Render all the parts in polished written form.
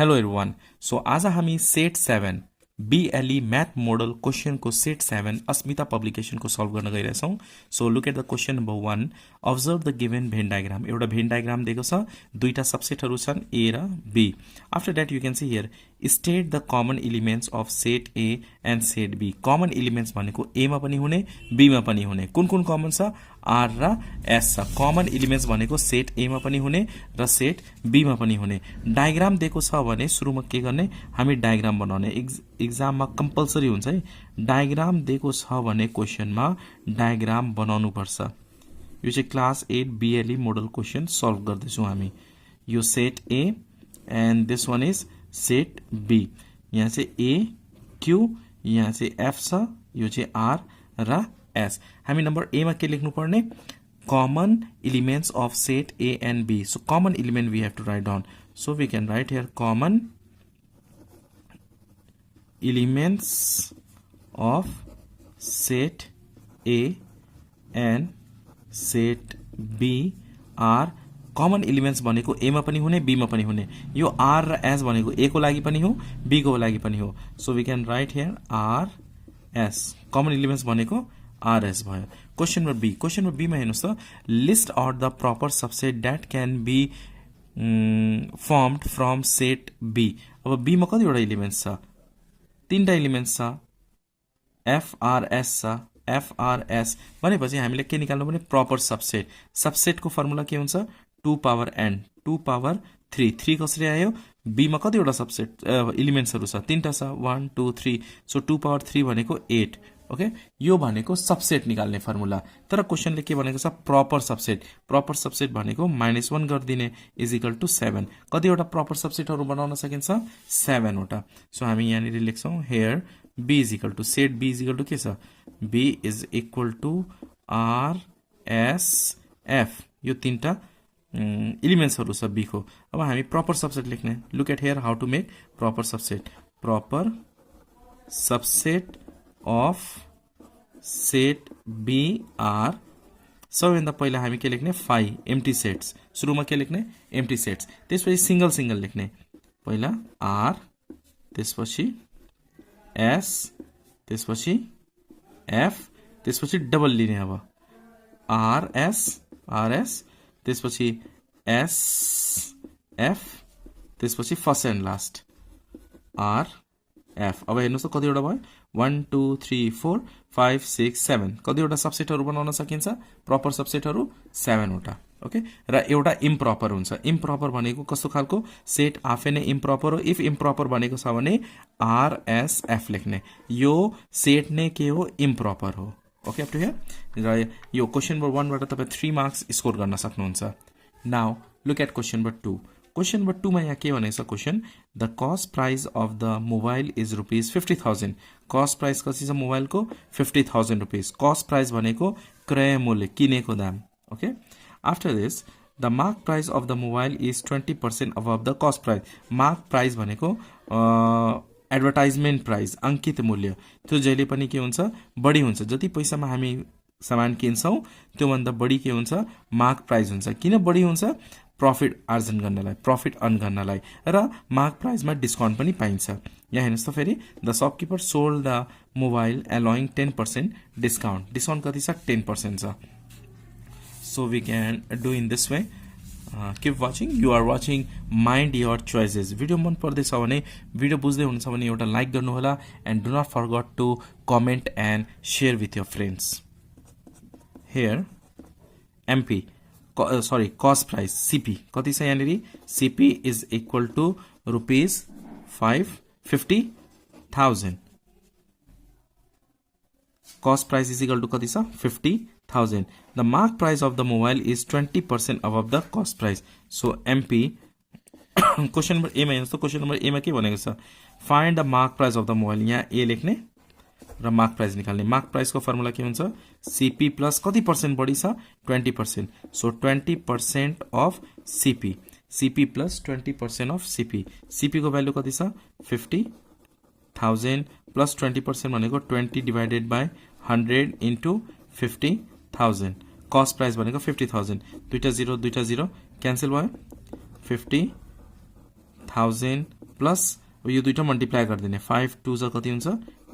Hello everyone. So आज हामी set 7 BLE math model क्वेसनको सेट 7 अस्मिता पब्लिकेसनको सल्भ गर्न गइरहेछौँ। So look at the question number 1। Observe the given Venn diagram. एउटा भेन डायग्राम दिएको छ, दुईटा सबसेटहरू छन् ए र B. After that you can see here state the common elements of set A and set B. Common elements भनेको एमा पनि हुने बीमा पनि हुने। कुन कुन कमन छ? आर र एस छ। कमन एलिमेन्ट्स भनेको सेट एमा पनि हुने र सेट बीमा पनि हुने। डायग्राम दिएको छ भने सुरुमा के गर्ने? हामी डायग्राम बनाउने। एक्जाममा कम्पलसरी हुन्छ है। डायग्राम दिएको छ भने क्वेसनमा डायग्राम बनाउनु पर्छ। यो चाहिँ class 8 BLE model question solve गर्दैछौँ हामी। यो set A and this one is set B. यहाँ चाहिँ ए क्यू, यहाँ चाहिँ एफ छ, यो चाहिँ आर र एस। हामी नम्बर ए मा के लेख्नु पर्ने? Common elements of set A and B. So common element we have to write down. So we can write here common elements of set A and set B are common elements भनेको A मा पनि हुने B मा पनि हुने। यो R र S भनेको A को लागि पनि हो B को लागि पनि हो। So we can write here R S। common elements भनेको R S भयो। Question number B। Question number B मा हेर्नुस् त, list out the proper subset that can be formed from set B। अब B मा कतिवटा एलिमेन्ट्स छ? तीनटा एलिमेन्ट्स छ, FRS छ। FRS भनेपछि हामीले के निकाल्नु पर्ने? Proper subset. सबसेटको फर्मुला के हुन्छ? 2 पावर n 2 पावर 3। 3 कसरी आयो? B मा कतिवटा सबसेट एलिमेन्ट्सहरू छ? तीनटा छ, 1 2 3। सो 2 पावर 3 भनेको 8। ओके, यो भनेको सबसेट निकाल्ने फर्मुला। तर क्वेसनले के भनेको छ? Proper subset. प्रपर सबसेट भनेको -1 गरिदिने इज इक्वल टु 7। कतिवटा प्रपर सबसेटहरू बनाउन सकिन्छ? 7 वटा। सो हामी यहाँनिर लेख्छौँ here B is equal to set B is equal to के छ? B is equal to R S F। यो तीनटा एलिमेन्ट्सहरू छ B को। अब हामी प्रपर सबसेट लेख्ने। Look at here how to make proper subset. Proper subset of set B are, सबैभन्दा पहिला हामी के लेख्ने? 5 एम्प्टी सेट्स। सुरुमा के लेख्ने? Empty sets. त्यसपछि सिंगल सिंगल लेख्ने। पहिला R, त्यसपछि S, त्यसपछि F, त्यसपछि डबल लिने। अब RS, त्यसपछि S F, त्यसपछि first and last R F। अब हेर्नुहोस् त कतिवटा भयो? 1 2 3 4 5 6 7। कतिवटा सबसेटहरू बनाउन सकिन्छ? प्रपर सबसेटहरू 7 वटा। ओके, र एउटा इम्प्रपर हुन्छ। इम्प्रपर भनेको कस्तो खालको? सेट आफै नै इम्प्रपर हो। इफ इम्प्रपर भनेको छ भने RSF लेख्ने। यो सेट नै के हो? इम्प्रपर हो। Okay, up to here. र यो क्वेसन नम्बर 1 बाट तपाईँ 3 मार्क्स स्कोर गर्न सक्नुहुन्छ। Now look at question number 2। Question number 2 मा यहाँ के भनेको छ? Question the cost price of the mobile is rupees 50,000। Cost price कति छ मोबाइलको? 50,000 रुपिज। कस्ट प्राइस भनेको क्रय मूल्य, किनेको दाम। Okay, after this the mark price of the mobile is 20% above the cost price. Mark price भनेको एडभर्टाइजमेन्ट प्राइस, अंकित मूल्य। त्यो जहिले पनि के हुन्छ? बढी हुन्छ। जति पैसामा हामी सामान किन्छौँ त्योभन्दा बढी के हुन्छ? मार्क प्राइस हुन्छ। किन बढी हुन्छ? प्रफिट आर्जन गर्नलाई, प्रफिट अर्न गर्नलाई। र मार्क प्राइसमा डिस्काउन्ट पनि पाइन्छ। यहाँ हेर्नुहोस् त फेरि, the shopkeeper sold the mobile allowing 10% discount. Discount कति छ? 10% छ। So we can do in this way. Keep watching. You are watching mind your choices. Video मन पर्दैछ भने, भिडियो बुझ्दै हुनुहुन्छ भने एउटा लाइक गर्नुहोला and do not forget to comment and share with your friends. Here MP cost price CP कति छ यहाँनिर? CP is equal to rupees 50,000। Cost price is equal to कति छ? 50,000। The mark price of the mobile is 20% above the cost price. So MP। Question number A मा हेर्नुहोस् त, question number A मा के भनेको छ? Find the mark price of the mobile. यहाँ A लेख्ने र मार्क प्राइस निकाल्ने। मार्क प्राइसको फर्मुला के हुन्छ? CP प्लस कति पर्सेन्ट बढी छ? 20%। So 20% of CP। CP plus 20% of CP। CP को भ्यालु कति छ? 50,000 प्लस 20% भनेको 20 divided by 100 into 50,000। Cost price भनेको 50,000। दुईटा 0 क्यान्सल भयो। 50,000 प्लस यो दुईटा मल्टिप्लाई गरिदिने 5 2 जा कति हुन्छ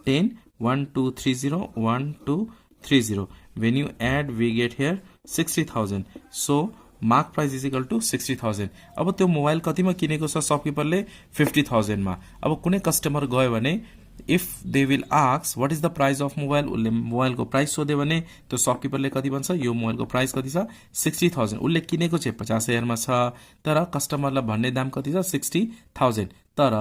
10 1 2 3 0 1 2 3 0 when you add we get here 60,000 so mark price is equal to 60,000 अब त्यो मोबाइल कतिमा किनेको छ शपकीपरले 50,000 मा अब कुनै कस्टमर गयो भने if they will ask what is the price of mobile उले मोबाइल को प्राइस सोध्यो भने त्यो शपकीपरले कति भन्छ यो मोबाइल को प्राइस कति छ 60,000 उले किनेको चाहिँ 50,000 मा छ तर कस्टमरलाई भन्ने दाम कति छ 60,000 तर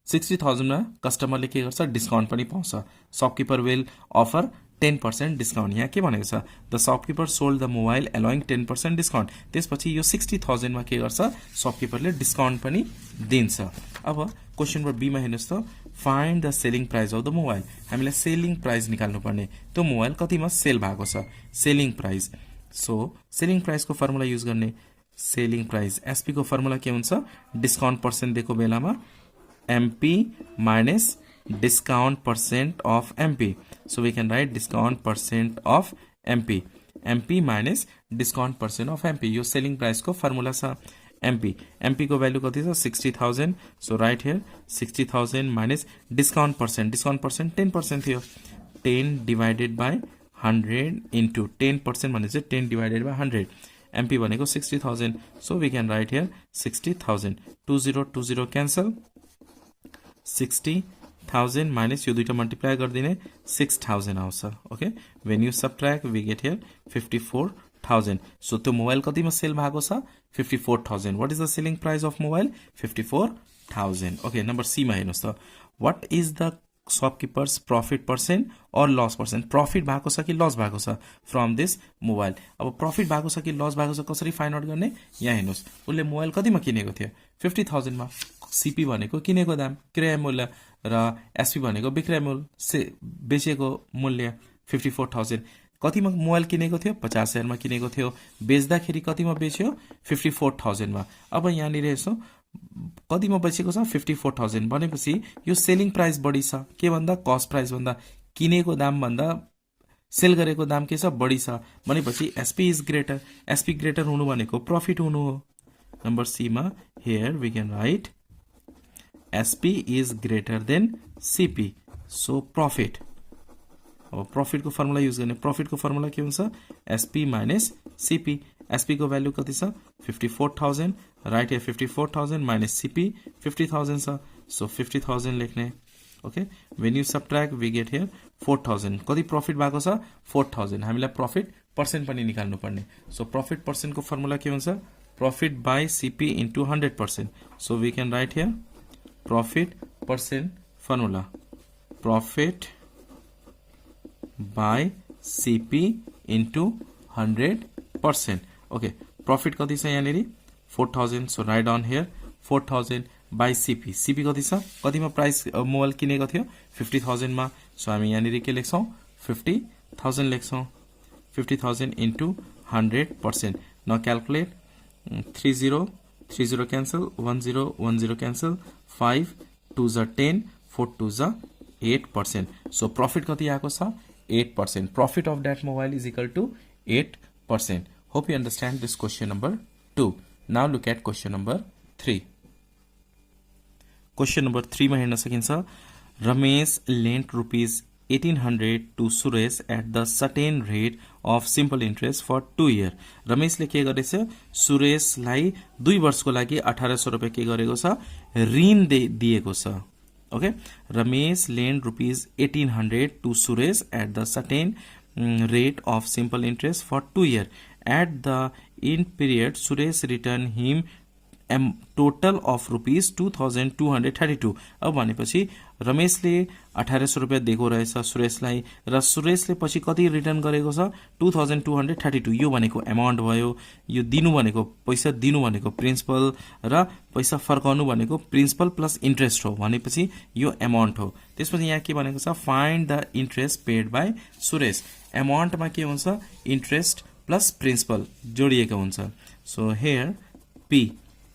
60,000 मा कस्टमरले के गर्छ डिस्काउन्ट पनि पाउँछ शपकीपर विल अफर 10% डिस्काउन्ट यहाँ के भनेको छ the shopkeeper sold the mobile allowing 10% discount त्यसपछि यो 60,000 मा के गर्छ शपकीपरले डिस्काउन्ट पनि दिन्छ अब क्वेशन नम्बर बी मा हेर्नुस् त find the selling price of the mobile हामीलाई सेलिङ प्राइस निकाल्नु पर्ने त्यो मोबाइल कतिमा सेल भएको छ selling price so selling price को फर्मुला युज गर्ने सेलिङ प्राइस एसपी को फर्मुला के हुन्छ डिस्काउन्ट पर्सेन्ट दिएको बेलामा MP minus discount percent of MP. So we can write discount percent of MP. MP minus discount percent of MP. यो selling price को formula छ MP. MP को value कति छ 60,000. So right here 60,000 minus discount percent. Discount percent 10% थियो. 10 divided by 100 into 10% भने चाहिँ 10 divided by 100. MP भनेको 60,000. So we can write here 60,000. 2020 cancel. 60,000 minus यो दुईटा मल्टिप्लाई गर्दिने 6,000 आउँछ okay when you subtract we get here 54,000 so त्यो मोबाइल कतिमा सेल भएको छ 54,000 what is the selling price of mobile 54,000 okay number C मा हेर्नुस् त what is the shopkeeper's profit percent or loss percent profit भएको छ कि लॉस भएको छ फ्रम दिस मोबाइल अब प्रॉफिट भएको छ कि लॉस भएको छ कसरी फाइन्ड आउट गर्ने यहाँ हेर्नुस् उले मोबाइल कतिमा किनेको थियो 50,000 मा सीपी भनेको किनेको दाम क्रय मूल्य र एसपी भनेको विक्रय मूल्य से बेचेको मूल्य 54,000 कतिमा मोबाइल किनेको थियो 50,000 मा किनेको थियो बेच्दाखेरि कतिमा बेच्यो 54,000 मा अब यहाँ नि रहेछ कतिमा बेचेको छ 54,000 भनेपछि यो सेलिङ प्राइस बढी छ के भन्दा कस्ट प्राइस भन्दा किनेको दाम भन्दा सेल गरेको दाम के छ बढी छ भनेपछि SP is greater SP greater हुनु भनेको प्रॉफिट हुनु हो नम्बर सी मा here we can write SP is greater than CP. So profit. अब प्रॉफिट को फर्मुला यूज गर्ने प्रॉफिट को फर्मुला के हुन्छ SP minus CP. SP को वैल्यू कति छ 54,000 राइट हियर 54,000 minus CP 50,000 छ सो 50,000 लेख्ने okay when you subtract we get here 4,000 कति प्रॉफिट भएको छ 4,000 हामीलाई प्रॉफिट पर्सेन्ट पनि निकाल्नु पर्ने सो प्रॉफिट पर्सेन्ट को फर्मुला के हुन्छ profit by CP into 100% so we can write here profit percent formula profit by CP into 100% okay profit कति छ यहाँ नेरी 4,000 so write down here 4,000 by CP CP कति छ कतिमा प्राइस मोबाइल किनेको थियो 50,000 मा so हामी यहाँ नेरी के लेख्छौं 50,000 लेख्छौं 50,000 into 100% now calculate 30 cancel 10 cancel 5 2s are 10 4 2s are 8% so profit कति आएको छ 8% profit of that mobile is equal to 8% hope you understand this question number 2 now look at question number 3 question number 3 मा हेर्न सकिन्छ Ramesh lent rupees 1800 to Suresh at the certain rate of simple interest for 2 year. रमेशले के गरेछ सुरेशलाई 2 वर्षको लागि 1800 रुपैयाँ के गरेको छ ऋण दिएको छ okay Ramesh lent rupees 1800 to Suresh at the certain rate of simple interest for 2 year. At the end period Suresh returned him total of rupees 2,232 अब भनेपछि रमेशले 1800 रुपैयाँ दिएको रहेछ सुरेशलाई र सुरेशले पछि कति रिटर्न गरेको छ 2,232 यो भनेको अमाउन्ट भयो यो दिनु भनेको पैसा दिनु भनेको प्रिन्सिपल र पैसा फर्काउनु भनेको प्रिन्सिपल प्लस इन्ट्रेस्ट हो भनेपछि यो अमाउन्ट हो त्यसपछि यहाँ के भनेको छ find the interest paid by Suresh अमाउन्टमा के हुन्छ इन्ट्रेस्ट प्लस प्रिन्सिपल जोडिएको हुन्छ so here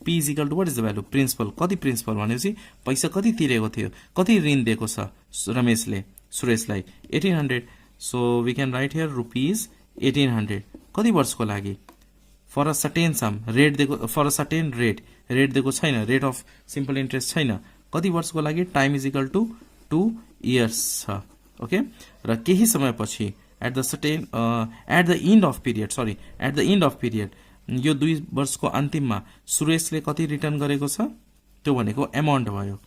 P is equal to what is the value principal कति प्रिन्सिपल भनेपछि पैसा कति तिरेको थियो कति ऋण दिएको छ रमेशले सुरेशलाई 1800 so we can write here rupees 1800 कति वर्षको लागि for a certain some rate दिएको फर अ सर्टेन रेट दिएको छैन रेट अफ सिम्पल इन्ट्रेस्ट छैन कति वर्षको लागि time is equal to 2 years छ ओके र केही समयपछि at the end of period यो 2 वर्षको अन्तिममा सुरेशले कति रिटर्न गरेको छ त्यो भनेको अमाउन्ट भयो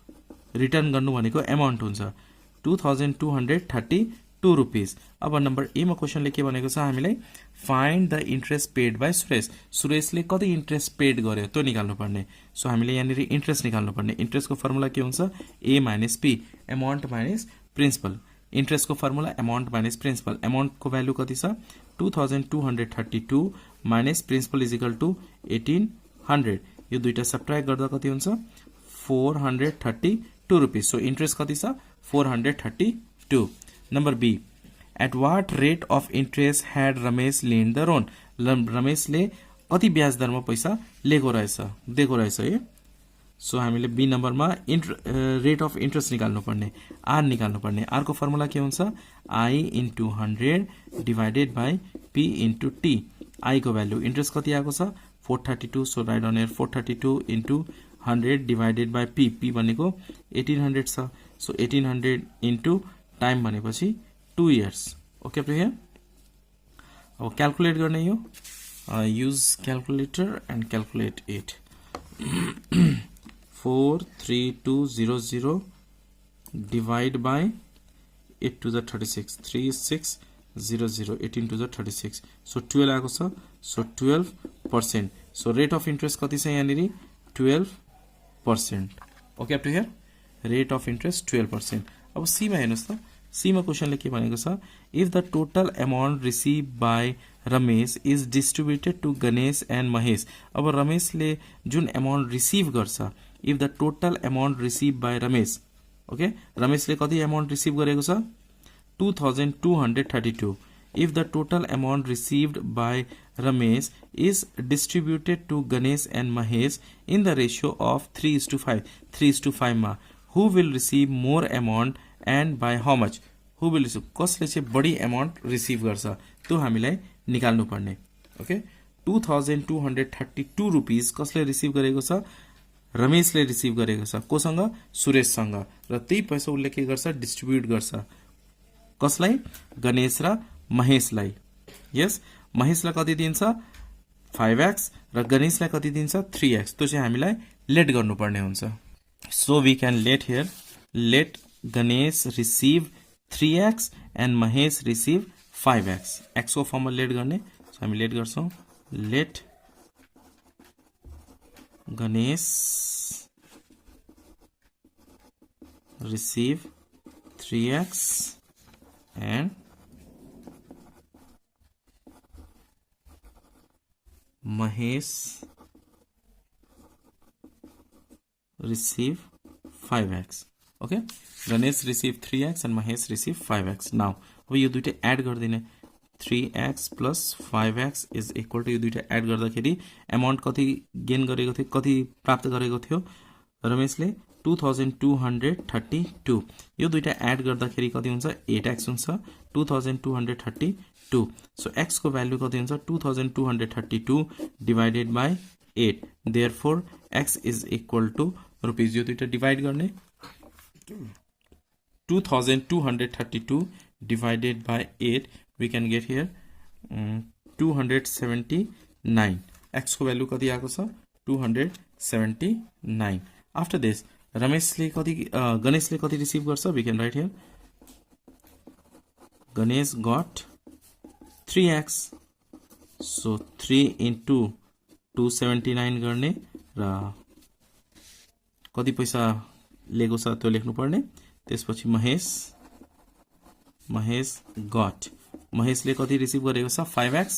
रिटर्न गर्नु भनेको अमाउन्ट हुन्छ 2232 रुपीज अब नम्बर ए मा क्वेशनले के भनेको छ हामीलाई find the interest paid by सुरेशले कति इन्ट्रेस्ट पेड गर्यो त्यो निकाल्नु पर्ने सो हामीले यहाँनिर इन्ट्रेस्ट निकाल्नु पर्ने इन्ट्रेस्टको फर्मुला के हुन्छ A minus P amount minus principal इन्ट्रेस्टको फर्मुला अमाउन्ट माइनस प्रिन्सिपल अमाउन्टको भ्यालु कति छ 2232 minus principal is equal to 1800 यो दुईटा सब्ट्र्याक्ट गर्दा कति हुन्छ 432 रुपीज सो इन्ट्रेस्ट कति छ 432 number B at what rate of interest had Ramesh lend the loan रमेशले कति ब्याज दरमा पैसा दिएको रहेछ है सो हामीले बी नम्बरमा रेट अफ इन्ट्रेस्ट निकाल्नु पर्ने आर निकाल्नु पर्ने आर को फर्मुला के हुन्छ I into 100 divided by P into T I को भ्यालु इन्ट्रेस्ट कति आएको छ 432 so write on here 432 into 100 divided by P P भनेको 1800 छ सो 1800 इन्टु टाइम भनेपछि 2 years okay up to here अब क्याल्कुलेट गर्ने यो use calculator and calculate it 43200 divide by 8 to the 36 3600 18 to the 36 so 12 आएको छ so 12% so rate of interest कति छ यहाँनिर 12% okay up to here rate of interest 12% अब सी मा हेर्नुस् त सी मा क्वेशनले के भनेको छ if the total amount received by Ramesh is distributed to Ganesh and Mahesh अब रमेशले जुन अमाउन्ट रिसिभ गर्छ if the total amount received by Ramesh okay रमेशले कति अमाउन्ट रिसिभ गरेको छ 2232 if the total amount received by Ramesh is distributed to Ganesh and Mahesh in the ratio of 3:5 मा who will receive more amount and by how much who will receive कसले चाहिँ बढी amount receive गर्छ त्यो हामीलाई निकाल्नु पर्ने okay 2232 rupees कसले रिसिभ गरेको छ रमेशले रिसिभ गरेको छ कोसँग सुरेशसँग र त्यही पैसा उले के गर्छ डिस्ट्रिब्युट गर्छ कसलाई गणेश र महेशलाई यस महेशलाई कति दिन्छ 5x र गणेशलाई कति दिन्छ 3x त्यो चाहिँ हामीलाई लेट गर्नुपर्ने हुन्छ so we can let here let Ganesh receive 3x and Mahesh receive 5x x को फर्ममा लेट गर्ने सो हामी लेट गर्छौं late Ganesh receive 3x and Mahesh receive 5x okay Ganesh receive 3x and Mahesh receive 5x now अब यो दुईटा add गर्दिने 3x plus 5x is equal to यो दुईटा एड गर्दाखेरि अमाउन्ट कति गेन गरेको थियो कति प्राप्त गरेको थियो रमेशले 2232 यो दुईटा एड गर्दाखेरि कति हुन्छ 8x हुन्छ 2232 सो x को भ्यालु कति हुन्छ 2232 divided by 8 therefore x is equal to rupees यो दुईटा डिवाइड गर्ने 2232 divided by 8 we can get here 279 x को भ्यालु कति आएको छ 279 after this रमेशले कति गणेशले कति रिसिभ गर्छ we can write here Ganesh got 3x so 3 into 279 गर्ने र कति पैसा लिएको छ त्यो लेख्नु पर्ने त्यसपछि महेश got महेशले कति रिसिभ गरेको छ 5x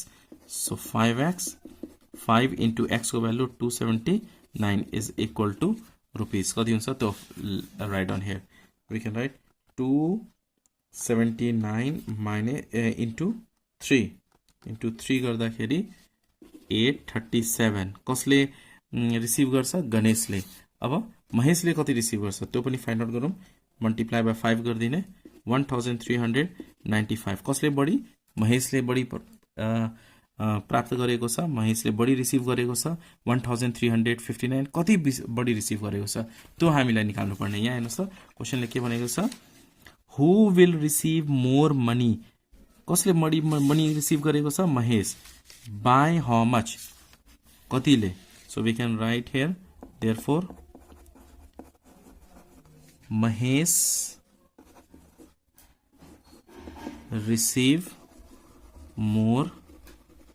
so 5x 5 into x को value 279 is equal to rupees कति हुन्छ त्यो write on here we can write 279 minus into 3 गर्दाखेरि 837 कसले रिसिभ गर्छ गणेशले अब महेशले कति रिसिभ गर्छ त्यो पनि फाइन्ड आउट गरौँ मल्टिप्लाई बाइ 5 गर्दिने 1395 कसले बढी महेशले बढी प्राप्त गरेको छ, महेशले बढी रिसिभ गरेको छ 1359, कति बढी रिसिभ गरेको छ त्यो हामीलाई निकाल्नु पर्ने। यहाँ हेर्नुहोस् त क्वेसनले के भनेको छ, who will receive more money, कसले बढी मनी रिसिभ गरेको छ, महेश, बाई हाउ मच, कतिले। So we can write here therefore Mahesh receive more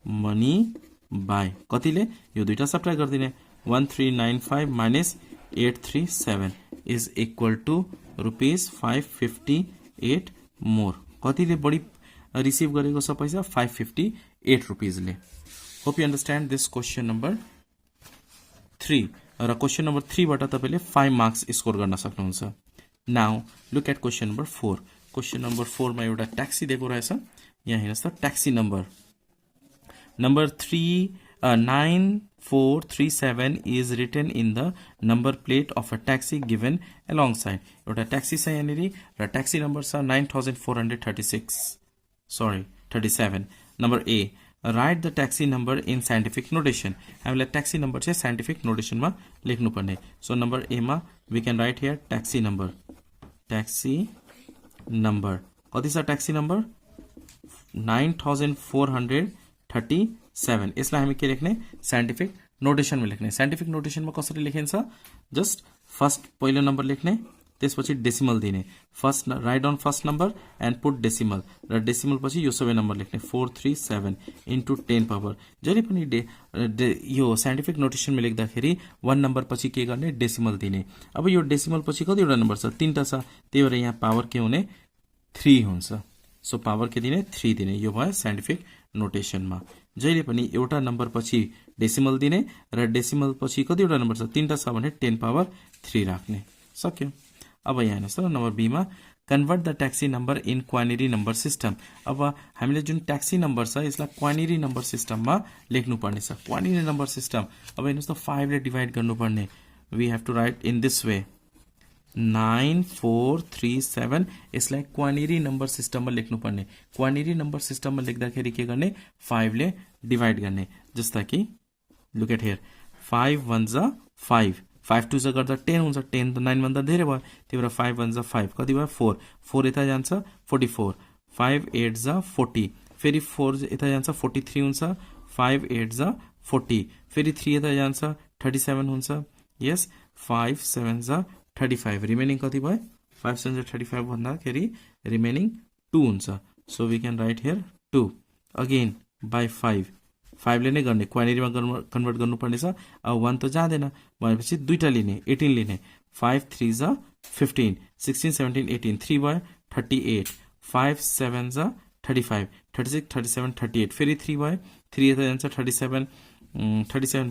money by, कतिले, यो दुईटा सब्ट्र्याक्ट गरिदिने, 1395 minus 837 is equal to rupees 558 more, कतिले बढी रिसिभ गरेको छ पैसा, 558 रुपिजले। Hope you understand this question number 3 र क्वेसन नम्बर 3 बाट तपाईले 5 मार्क्स स्कोर गर्न सक्नुहुन्छ। Now look at question number 4। Question number 4 मा एउटा ट्याक्सी दिएको रहेछ, यहाँ हेर्नुहोस् त, taxi number 9437 is written in the number plate of a taxi given alongside। एउटा ट्याक्सी छ यहाँनिर र ट्याक्सी नम्बर छ 9437। Number A, write the taxi number in scientific notation. हामीलाई ट्याक्सी नम्बर चाहिँ साइन्टिफिक नोटेसनमा लेख्नुपर्ने। सो नम्बर ए मा we can write here taxi number कति छ, ट्याक्सी नम्बर 9437। यसलाई हामी के लेख्ने, साइन्टिफिक नोटेसनमा लेख्ने। साइन्टिफिक नोटेसनमा कसरी लेखिन्छ, जस्ट फर्स्ट पहिलो नम्बर लेख्ने, त्यसपछि डेसिमल दिने, first write down first number and putt decimal, र डेसिमल पछि यो सबै नम्बर लेख्ने, 437 इन्टु 10 पावर। जहिले पनि यो साइन्टिफिक नोटेसनमा लेख्दाखेरि 1 नम्बर पछि के गर्ने, डेसिमल दिने। अब यो डेसिमल पछि कतिवटा नम्बर छ, 3टा छ, त्यही भएर यहाँ पावर के हुने, 3 हुन्छ। सो पावर के दिने, 3 दिने। यो भयो साइन्टिफिक नोटेसनमा। जहिले पनि एउटा नम्बर पछि डेसिमल दिने र डेसिमल पछि कतिवटा नम्बर छ, 3टा छ भने 10 पावर 3 राख्ने। सक्यो। अब यहाँ हेर्नुहोस् त, नम्बर बी मा convert the taxi number in quinary number system. अब हामीले जुन ट्याक्सी नम्बर छ यसलाई क्वाइनेरी नम्बर सिस्टममा लेख्नुपर्ने छ। क्वाइनेरी नम्बर सिस्टम, अब हेर्नुहोस् त 5 ले डिभाइड गर्नुपर्ने। We have to write in this way 9437, यसलाई क्वाइनेरी नम्बर सिस्टममा लेख्नुपर्ने। क्वाइनेरी नम्बर सिस्टममा लेख्दाखेरि के गर्ने, 5 ले डिभाइड गर्ने। जस्ता कि लुक एट हियर, 5 1 जा 5, 5 2 जा गर्दा 10 हुन्छ, 10 त 9 भन्दा धेरै भयो, त्यही भएर 5 1 जा 5, कति भयो, 4, 4 यता जान्छ 44, 5 8 जा 40, फेरि 4 यता जान्छ 43 हुन्छ, 5 8 जा 40, फेरि 3 यता जान्छ 37 हुन्छ, यस, 5 7 जा 35, रिमेनिङ कति भयो, 5 7 जा 35 भन्दाखेरि रिमेनिङ 2 हुन्छ। So we can write here 2 again by 5 ले नै गर्ने, क्वाइनेरीमा कन्भर्ट गर्नुपर्ने छ। अब 1 त जाँदैन भनेपछि दुईटा लिने, 18 लिने, 5 3 जा 15, 16 17 18, 3 भयो 38, 5 7 जा 35, 36 37 38, फेरि 3 भयो, 3 यता जान्छ 37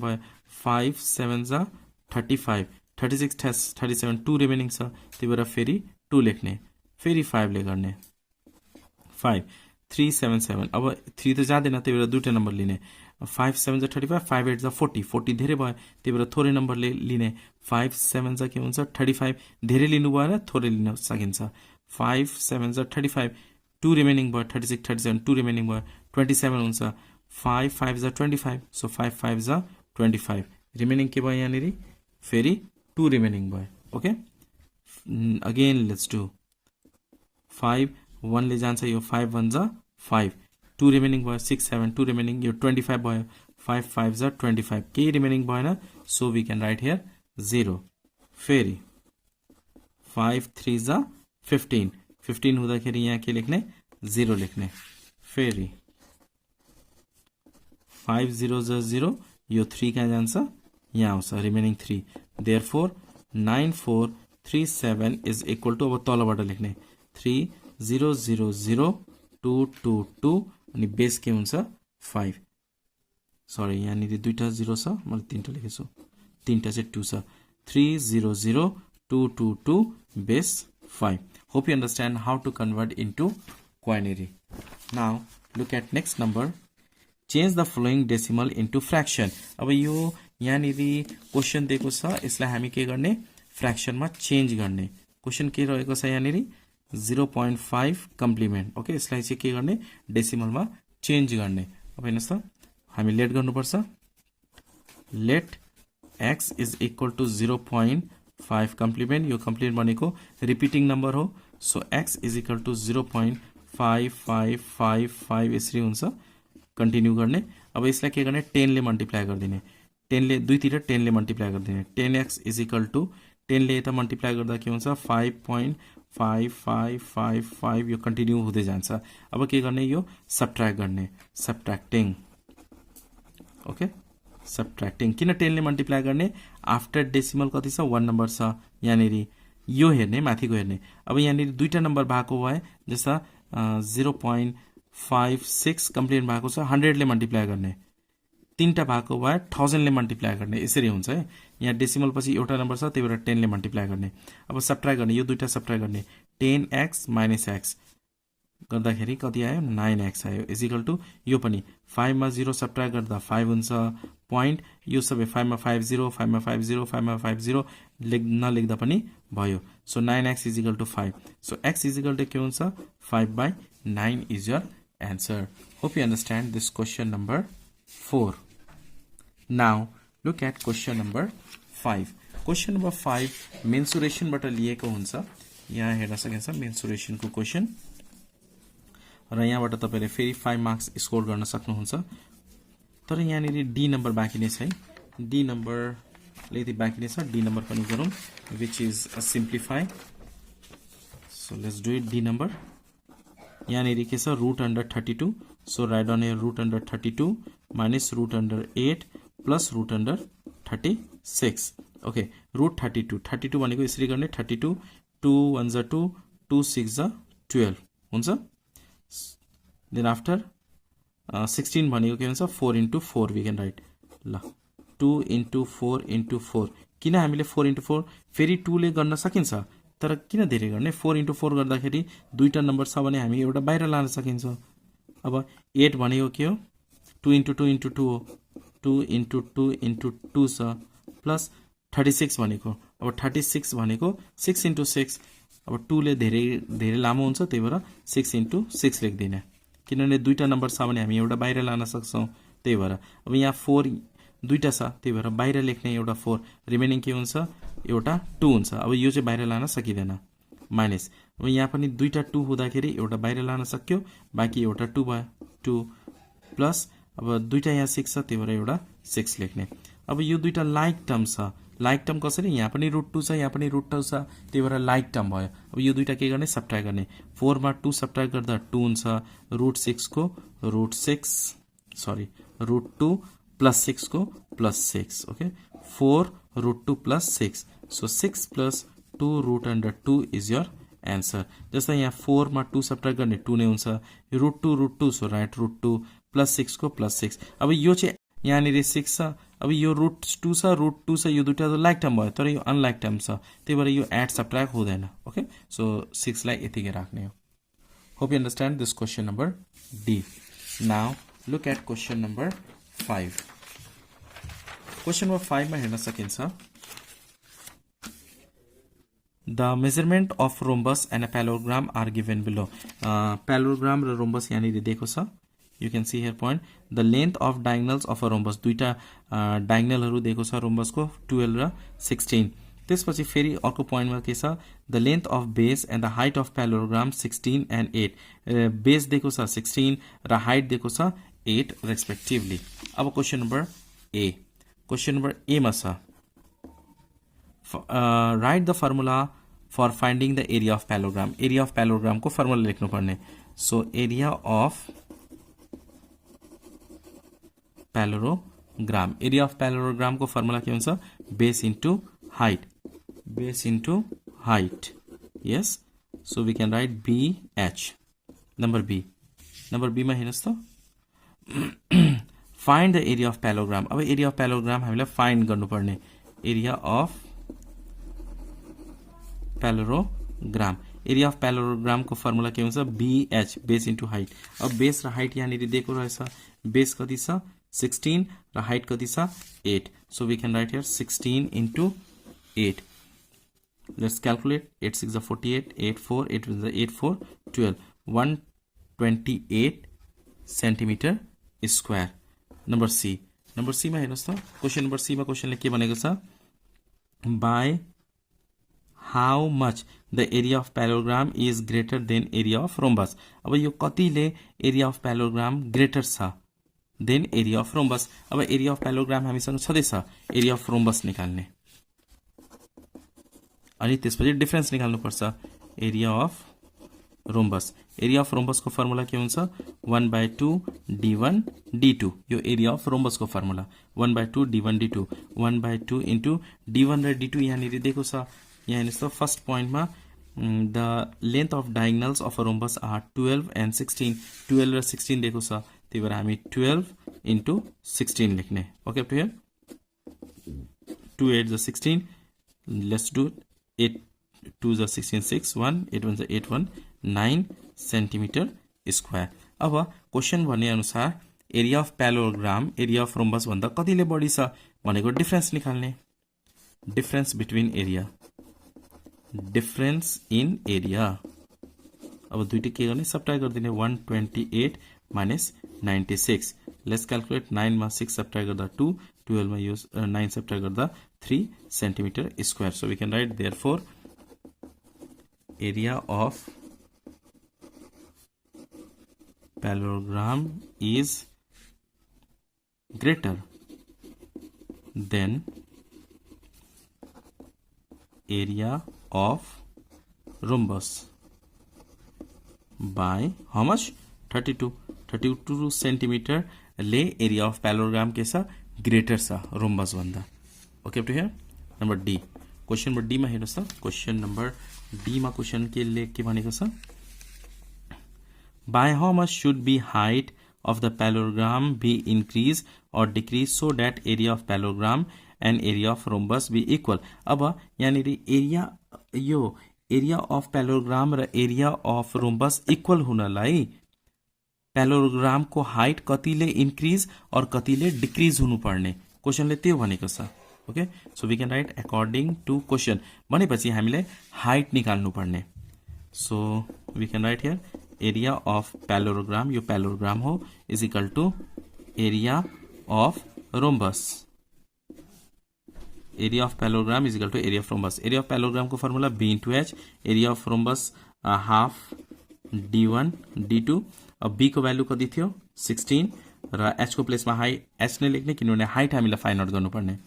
भयो, 5 7 जा 35, 36 37 2 रिमेनिङ छ, त्यही भएर फेरि 2 लेख्ने, फेरि 5 ले गर्ने, 5 3 7 7। अब 3 त जाँदैन, त्यही भएर दुईटा नम्बर लिने, 5 7 जा 35, 5 8 जा 40, 40 धेरै भयो, त्यही भएर थोरै नम्बरले लिने, 5 7 जा के हुन्छ 35, धेरै लिनु भएन, थोरै लिन सकिन्छ, 5 7 जा 35, 2 रिमेनिङ भयो, 36 37 2 रिमेनिङ भयो, 27 हुन्छ, 5 5 जा 25, सो 5 5 जा 25, रिमेनिङ के भयो यहाँनिर, फेरि 2 रिमेनिङ भयो। ओके, अगेन लेट्स डू, 5 1 ले जान्छ, यो 5 1 जा 5, 2 रिमेनिङ भयो, 6 7 2 रिमेनिङ, यो 25 भयो, 5 5 जा 25, केही रिमेनिङ भएन, so we can write here 0, फेरि 5 3 जा 15, 15 हुँदाखेरि यहाँ के लेख्ने, 0 लेख्ने, फेरि 5 0 जा 0, यो 3 कहाँ जान्छ, यहाँ आउँछ, remaining 3, therefore 9437 is equal to, अब तलबाट लेख्ने 3 0 0 0 2 2 2 अनि बेस के हुन्छ 5, सरी यहाँनिर दुईटा 0 छ, मैले 3टा लेखेछु, 3टा चाहिँ 2 छ, 3 0 0 2 2 2 base 5। Hope you understand how to convert into quinary. Now look at next number, change the flowing decimal into fraction. अब यो यहाँनिर क्वेसन दिएको छ, यसलाई हामी के गर्ने, फ्र्याक्सनमा चेन्ज गर्ने। क्वेसन के रहेको छ यहाँनिर, 0.5 कम्प्लिमेन्ट। ओके, यसलाई चाहिँ के गर्ने, डेसिमलमा चेन्ज गर्ने। अब हेर्नुहोस् त, हामी लेट गर्नुपर्छ let x is equal to 0.5 complement यो कम्प्लिमेन्ट भनेको रिपिटिङ नम्बर हो so x is equal to 0.5555 यसरी हुन्छ कन्टिन्यू गर्ने अब यसलाई के गर्ने 10 ले मल्टिप्लाई गरिदिने 10 ले दुईतिर 10 ले मल्टिप्लाई गरिदिने 10x इज इक्वल टु 10 ले यता मल्टिप्लाई गर्दा के हुन्छ 5.5555 यो कन्टिन्यू हुँदै जान्छ अब के गर्ने यो सबट्र्याक्ट गर्ने सबट्र्याक्टिङ ओके सबट्र्याक्टिङ किन 10 ले मल्टिप्लाई गर्ने आफ्टर डेसिमल कति छ 1 नम्बर छ यहाँनेरि यो हेर्ने माथिको हेर्ने अब यहाँनेरि दुईटा नम्बर भएको भए जस्ता 0.56 कम्प्लिमेन्ट भएको छ 100 ले मल्टिप्लाई गर्ने तीनटा भएको भए 1000 ले मल्टिप्लाई गर्ने यसरी हुन्छ है यहाँ डेसिमल पछि एउटा नम्बर छ त्यही भएर 10 ले मल्टिप्लाई गर्ने अब सबट्र्याक्ट गर्ने यो दुईटा सबट्र्याक्ट गर्ने 10x - x गर्दाखेरि कति आयो 9x आयो इज इक्वल टु यो पनि 5 मा 0 सबट्र्याक्ट गर्दा 5 हुन्छ पोइन्ट यो सबै 5 मा 50 5 मा 50 5 मा 50 नलेख्दा पनि भयो so 9x is equal to 5 so x is equal to के हुन्छ 5/9 is your answer hope you understand this question number 4 now look at question number 5 question number 5 मेन्सुरेसनबाट लिएको हुन्छ यहाँ हेर्न सकिन्छ मेन्सुरेसनको क्वेसन र यहाँबाट तपाईले फेरि 5 मार्क्स स्कोर गर्न सक्नुहुन्छ तर यहाँनेरि डी नम्बर बाँकी नै छ है डी नम्बर लेति बाँकी नै छ डी नम्बर पनि गरौँ which is simplify so let's do it D number यहाँनेरि के छ √32 so write down here √32 minus √8 plus √36 okay √32 भनेको यसरी गर्ने 32 2 1 जा 2 2 6 जा 12 हुन्छ देन आफ्टर 16 भनेको के हुन्छ 4 into 4 वी क्यान राइट ल 2 into 4 into 4 किन हामीले 4 into 4 फेरि 2 ले गर्न सकिन्छ तर किन धेरै गर्ने 4 into 4 गर्दाखेरि दुईटा नम्बर छ भने हामी एउटा बाहिर लान सकिन्छ अब 8 भनेको के हो 2 into 2 into 2 हो 2 into 2 into 2 छ प्लस 36 भनेको अब 36 भनेको 6 into 6 अब 2 ले धेरै लामो हुन्छ त्यही भएर 6 into 6 लेख्दिने किनभने दुईटा नम्बर छ भने हामी एउटा बाहिर लान सक्छौं त्यही भएर अब यहाँ 4 दुईटा छ त्यही भएर बाहिर लेख्ने एउटा 4 रिमेनिङ के हुन्छ एउटा 2 हुन्छ अब यो चाहिँ बाहिर लान सकिदैन माइनस अब यहाँ पनि दुईटा 2 हुँदाखेरि एउटा बाहिर लान सक्यो बाँकी एउटा 2 भयो 2 प्लस अब दुईटा यहाँ 6 छ त्यही भएर एउटा 6 लेख्ने अब यो दुईटा लाइक टर्म छ लाइक टर्म कसरी यहाँ पनि √2 छ यहाँ पनि √2 छ त्यही भएर लाइक टर्म भयो अब यो दुईटा के गर्ने सबट्र्याक्ट गर्ने 4 मा 2 सबट्र्याक्ट गर्दा 2 हुन्छ √6 को √2 प्लस 6 को plus 6 okay 4 √2 plus 6 so 6 plus 2 √2 is your answer जस्तै यहाँ 4 मा 2 सबट्र्याक्ट गर्ने 2 नै हुन्छ √2 सो राइट √2 प्लस 6 को प्लस 6 अब यो चाहिँ यहाँनिर 6 छ अब यो √2 छ √2 छ यो दुईटा त लाइक टर्म भयो तर यो अनलाइक टर्म छ त्यही भएर यो एड सबट्र्याक्ट हुँदैन ओके सो 6 लाई यतिकै राख्ने हो hope you understand this question number D now look at question number 5 question number 5 मा हेर्न सकिन्छ The measurement of rhombus and a parallelogram are given below. Parallelogram र rhombus यहाँनिर दिएको छ you can see here point the length of diagonals of a rhombus दुईटा डायगोनलहरु दिएको छ rhombus को 12 र 16 त्यसपछि फेरि अर्को पोइन्टमा के छ the length of base and the height of parallelogram 16 and 8 base दिएको छ 16 र height दिएको छ 8 respectively अब question number A question number A मा छ write the formula for finding the area of parallelogram area of parallelogram को formula लेख्नु पर्ने so area of parallelogram को फर्मुला के हुन्छ base into height yes so we can write BH number B मा हेर्नुस् त find the area of parallelogram अब area of parallelogram हामीलाई find गर्नु पर्ने area of parallelogram को फर्मुला के हुन्छ BH base into height अब base र height यहाँ निर दिएको रहेछ base कति छ 16 र height कति छ 8 so we can write here 16 into 8 let's calculate 8 6 is 48 8 4 8 is 8 4 12 128 centimeter square number सीमा हेर्नुहोस् त क्वेसन नम्बर सीमा क्वेसनले के भनेको छ by how much the area of parallelogram is greater than area of rhombus. अब यो कतिले एरिया अफ प्यालोग्राम ग्रेटर छ then area of rhombus. अब एरिया अफ प्यालोग्राम हामीसँग छँदैछ, एरिया अफ रोम्बस निकाल्ने अनि त्यसपछि डिफरेन्स निकाल्नुपर्छ area of rhombus. Area of रोम्बसको फर्मुला के हुन्छ 1/2 d1 d2। यो एरिया अफ रोम्बसको formula 1/2 d1 d2 1/2 into d1 र d2 यहाँनिर दिएको छ। यहाँ हेर्नुहोस् त फर्स्ट पोइन्टमा the length of diagonals of a rhombus are 12 and 16। 12 र 16 दिएको छ, त्यही भएर हामी 12 इन्टु 16 लेख्ने। ओके टु हियर 2 8 ज 16, लेट्स डु 8 2 ज 16 6 1 8 1 ज 8 1 9 सेन्टिमिटर स्क्वायर। अब क्वेसन भने अनुसार area of प्यालोग्राम area of rhombus भन्दा कतिले बढी छ भनेको डिफरेन्स निकाल्ने। Difference between area, difference in area. अब दुईटै के गर्ने सबट्र्याक्ट गरिदिने 128 माइनस 96। लेट्स क्यालकुलेट 9 मा 6 सबट्र्याक्ट गर्दा 2, 12 मा यो 9 सबट्र्याक्ट गर्दा 3 centimetre square. So we can write therefore area of parallelogram is greater than area of rhombus by how much 32 centimetre ले एरिया अफ प्यालोग्राम के छ ग्रेटर छ रोम्बस भन्दा। Okay to here number D. Question number D मा हेर्नुहोस् त question number D मा question के भनेको छ by how much should be height of the parallelogram be increased or decreased so that area of parallelogram and area of rhombus be equal। अब यहाँनिर area of प्यालोग्राम र एरिया अफ रोम्बस इक्वल हुनलाई प्यालोग्राम को height कतिले increase और कतिले decrease हुनुपर्ने क्वेसनले त्यो भनेको छ। Okay so we can write according to question भनेपछि हामीले हाइट निकाल्नु पर्ने। So we can write here area of parallelogram, यो प्यालोग्राम हो, is equal to area of rhombus. Area of parallelogram is equal to area of rhombus. Area of parallelogram को formula b into h, area of rhombus half d1 d2। अब b को value कति थियो 16 र h को प्लेसमा h नै लेख्ने किनभने हाइट हामीलाई फाइन्ड आउट गर्नुपर्ने।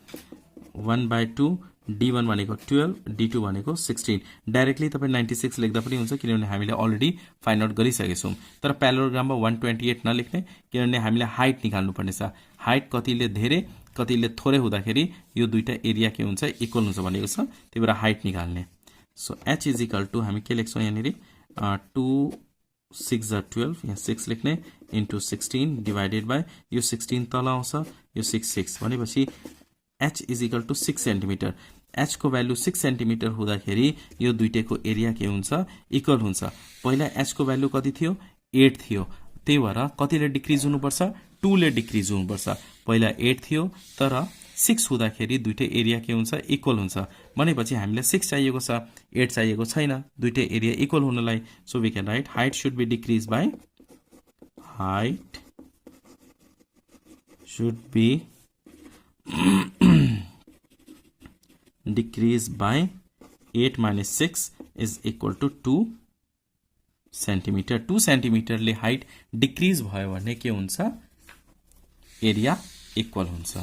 1/2 d1 भनेको 12 d2 भनेको 16। डाइरेक्टली तपाईं 96 लेख्दा पनि हुन्छ किनभने हामीले अलरेडी फाइन्ड आउट गरिसकेका छौं। तर प्यालोग्राममा 128 नलेख्ने किनभने हामीले हाइट निकाल्नु पर्ने छ। हाइट कतिले धेरै कतिले थोरै हुँदाखेरि यो दुईटा एरिया के हुन्छ इक्वल हुन्छ भनेको छ, त्यही भएर हाइट निकाल्ने। So h is equal to हामी के लेख्छौं यहाँनिर 2 6 12 यहाँ 6 लेख्ने इन्टु 16 डिवाइडेड बाई यो 16 तल आउँछ यो 6 भनेपछि h is equal to 6 centimetre. h को भ्यालु 6 सेन्टिमिटर हुँदाखेरि यो दुईटैको एरिया के हुन्छ इक्वल हुन्छ। पहिला h को भ्यालु कति थियो 8 थियो, त्यही भएर कतिले डिक्रिज हुनुपर्छ 2 ले डिक्रिज हुनुपर्छ। पहिला 8 थियो तर 6 हुँदाखेरि दुईटै एरिया के हुन्छ इक्वल हुन्छ भनेपछि हामीले 6 चाहिएको छ 8 चाहिएको छैन दुईटै एरिया इक्वल हुनलाई। So we can write height should be decrease by height should be decrease by 8 minus 6 is equal to 2 centimetre. 2 सेन्टिमिटरले हाइट डिक्रिज भयो भने के हुन्छ एरिया इक्वल हुन्छ।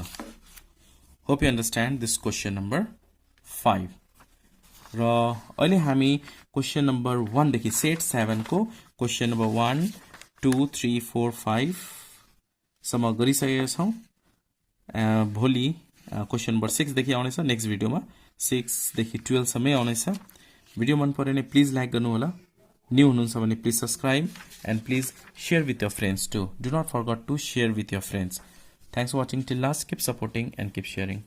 Hope you understand this question number 5। र अहिले हामी क्वेसन नम्बर 1 देखि सेट 7 को क्वेसन नम्बर 1 2 3 4 5 सम्म गरिसकेका छौं। भोलि क्वेसन नम्बर 6 देखि आउनेछ नेक्स्ट भिडियोमा 6 देखि 12 सम्मै आउनेछ। भिडियो मन पर्यो भने प्लिज लाइक गर्नु होला, न्यू हुनुहुन्छ भने please subscribe and please share with your friends too. Do not forget to share with your friends. Thanks for watching till last. Keep supporting and keep sharing.